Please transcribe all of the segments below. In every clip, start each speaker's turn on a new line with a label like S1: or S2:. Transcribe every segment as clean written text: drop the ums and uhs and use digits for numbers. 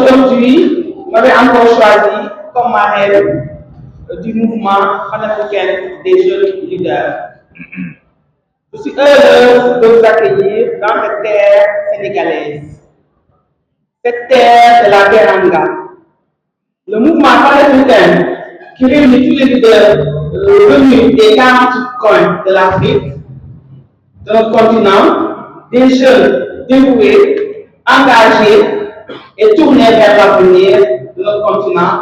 S1: Aujourd'hui, vous m'avez encore choisi comme marraine du mouvement panafricain des jeunes leaders. Je suis heureuse de vous accueillir dans cette terre sénégalaise. Cette terre de la Teranga. Le mouvement panafricain qui réunit tous les leaders venus des 40 coins de l'Afrique, de notre continent, des jeunes dévoués, engagés et tournés vers l'avenir de notre continent,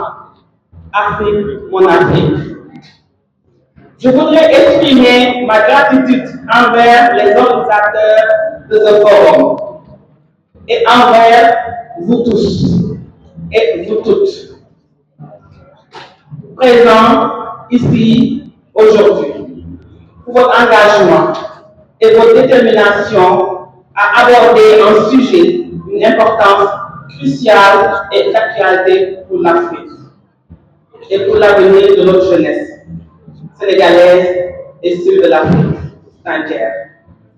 S1: Afrique, mon Afrique. Je voudrais exprimer ma gratitude envers les organisateurs de ce forum et envers vous tous et vous toutes présents ici aujourd'hui pour votre engagement et votre détermination à aborder un sujet d'une importance cruciale et d'actualité pour l'Afrique et pour l'avenir de notre jeunesse sénégalaise et ceux de l'Afrique entière.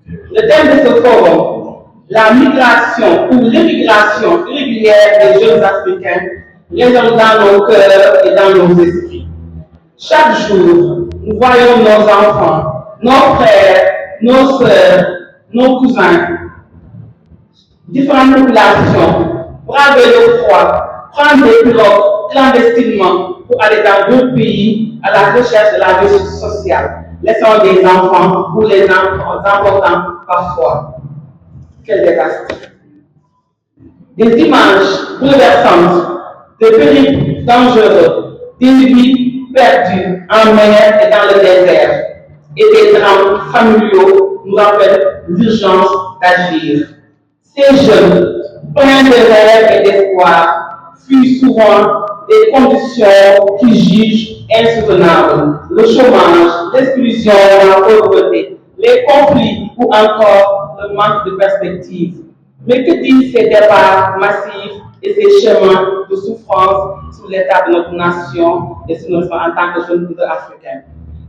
S1: Le thème de ce forum, la migration ou l'émigration irrégulière des jeunes Africains, résonne dans nos cœurs et dans nos esprits. Chaque jour, nous voyons nos enfants, nos frères, nos sœurs, nos cousins, différentes populations, braver le froid, prendre des pirogues clandestinement pour aller dans d'autres pays à la recherche de la vie sociale, laissant des enfants ou les emportant parfois. Quel désastre! Des images bouleversantes, de périples dangereux, des vies perdues en mer et dans le désert, et des drames familiaux nous rappellent l'urgence d'agir. Ces jeunes, pleins de rêves et d'espoir, fuient souvent des conditions qu'ils jugent insoutenables. Le chômage, l'exclusion, la pauvreté, les conflits ou encore le manque de perspective. Mais que disent ces départs massifs et ces chemins de souffrance sur l'état de notre nation et sur notre en tant que jeunes leaders africains?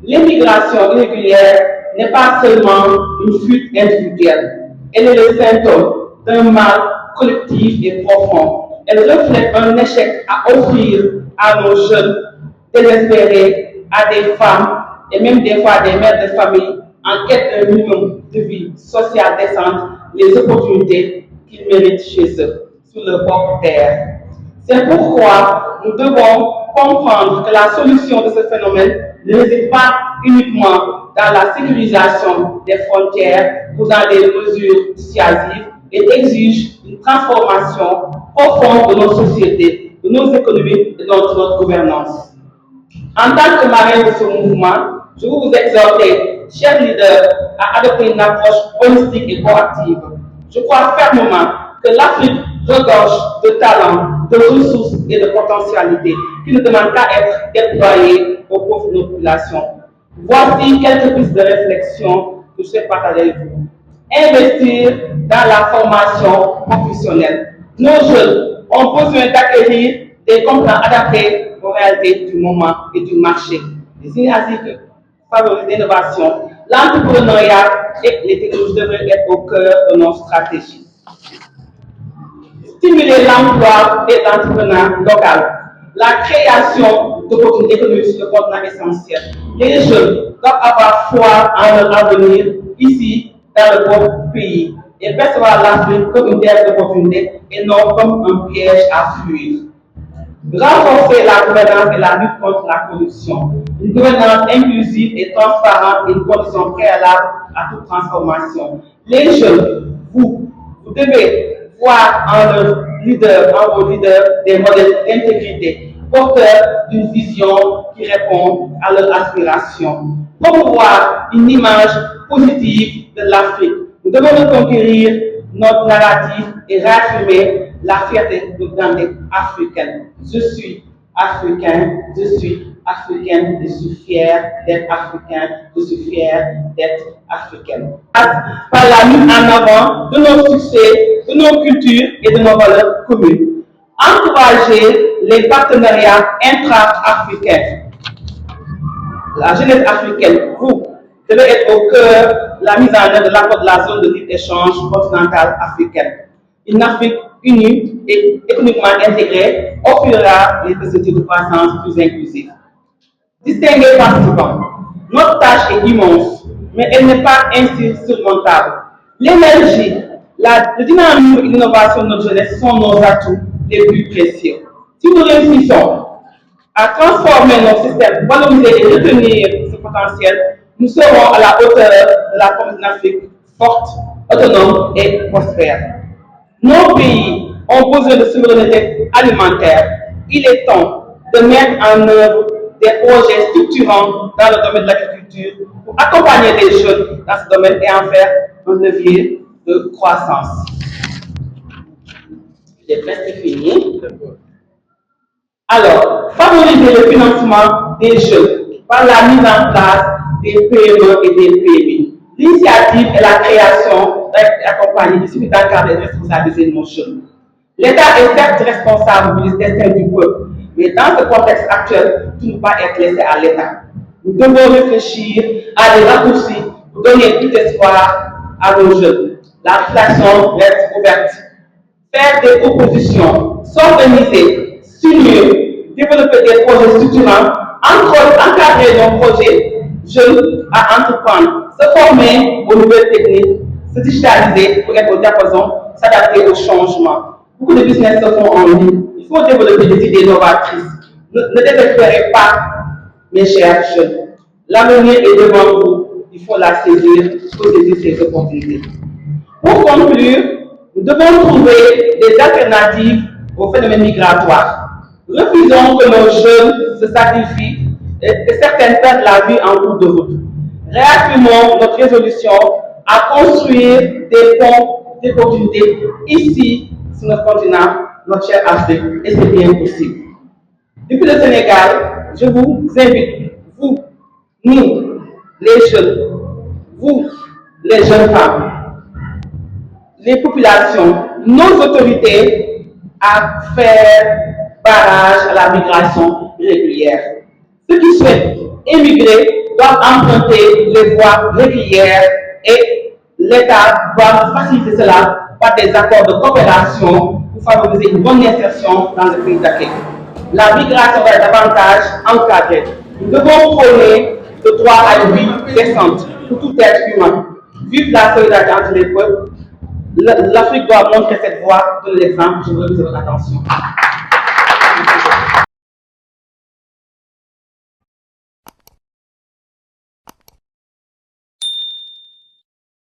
S1: L'immigration irrégulière n'est pas seulement une fuite individuelle, elle est le symptôme d'un mal collectif et profond. Elle reflète un échec à offrir à nos jeunes désespérés, à des femmes et même des fois des mères de famille en quête d'un minimum de vie sociale décente, les opportunités qu'ils méritent chez eux, sur leur propre terre. C'est pourquoi nous devons comprendre que la solution de ce phénomène ne réside pas uniquement dans la sécurisation des frontières ou dans des mesures dissuasives et exige une transformation profonde de nos sociétés, de nos économies et de notre gouvernance. En tant que marraine de ce mouvement, je veux vous exhorter, chers leaders, à adopter une approche holistique et proactive. Je crois fermement que l'Afrique regorge de talents, de ressources et de potentialités qui ne demandent qu'à être déployées au profit de nos populations. Voici quelques pistes de réflexion que je souhaite partager avec vous. Investir dans la formation professionnelle. Nos jeunes ont besoin d'acquérir des compétences adaptées aux réalités du moment et du marché. Les initiatives favorisent l'innovation, l'entrepreneuriat et les technologies devraient être au cœur de nos stratégies. Stimuler l'emploi et l'entrepreneuriat local. La création d'opportunités économiques sur le continent essentiel. Les jeunes doivent avoir foi en leur avenir ici dans le propre pays et percevoir l'Afrique comme une terre d'opportunités et non comme un piège à fuir. Renforcer la gouvernance et la lutte contre la corruption. Une gouvernance inclusive et transparente est une condition préalable à toute transformation. Les jeunes, vous devez voir en leurs leaders, en vos leaders, des modèles d'intégrité, porteurs d'une vision qui répond à leurs aspirations. Promouvoir une image positive de l'Afrique. Nous devons reconquérir notre narratif et réaffirmer la fierté de grandeur africaine. Je suis africain, je suis africaine, je suis fière d'être africain, je suis fière d'être africaine. Par la mise en avant de nos succès, de nos cultures et de nos valeurs communes. Encourager les partenariats intra-africains. La jeunesse africaine, vous devez être au cœur de la mise en œuvre de l'accord de la zone de libre-échange continentale africaine. Une Afrique unie et économiquement intégrée offrira les perspectives de croissance plus inclusives. Distingués participants, notre tâche est immense, mais elle n'est pas insurmontable. L'énergie, le dynamisme et l'innovation de notre jeunesse sont nos atouts les plus précieux. Si nous réussissons à transformer nos systèmes, valoriser et retenir ce potentiel, nous serons à la hauteur de la promesse d'une Afrique forte, autonome et prospère. Nos pays ont besoin de souveraineté alimentaire. Il est temps de mettre en œuvre des projets structurants dans le domaine de l'agriculture pour accompagner les jeunes dans ce domaine et en faire un levier de croissance. J'ai presque fini. Alors, favoriser le financement des jeunes par la mise en place des PME et des PMI. L'initiative est la création d'accompagner, il suffit d'encadrer et de responsabiliser nos jeunes. L'État est certes responsable du destin du peuple, mais dans ce contexte actuel, tout ne peut pas être laissé à l'État. Nous devons réfléchir à des raccourcis pour donner tout espoir à nos jeunes. La réflexion reste ouverte. Faire des propositions, s'organiser, s'unir, développer des projets structurants, encadrer nos projets jeunes à entreprendre, se former aux nouvelles techniques, se digitaliser pour être au diapason, s'adapter aux changements. Beaucoup de business se font en ligne. Il faut développer des idées novatrices. Ne désespérez pas, mes chers jeunes. L'avenir est devant vous. Il faut la saisir, il faut saisir ces opportunités. Pour conclure, nous devons trouver des alternatives au phénomène migratoire. Refusons que nos jeunes se sacrifient et que certaines perdent la vie en cours de route. Réaffirmons notre résolution à construire des ponts d'opportunités ici, sur notre continent, notre chère Afrique, et c'est bien possible. Depuis le Sénégal, je vous invite, vous, nous, les jeunes, vous, les jeunes femmes, les populations, nos autorités, à faire barrage à la migration régulière. Ceux qui souhaitent émigrer doivent emprunter les voies régulières et l'État doit faciliter cela par des accords de coopération pour favoriser une bonne insertion dans le pays d'accueil. La migration doit être davantage encadrée. Nous devons prôner le droit à une vie décente pour tout être humain. Vive la solidarité entre les peuples. L'Afrique doit montrer cette voie de l'exemple. Je vous remercie de votre attention.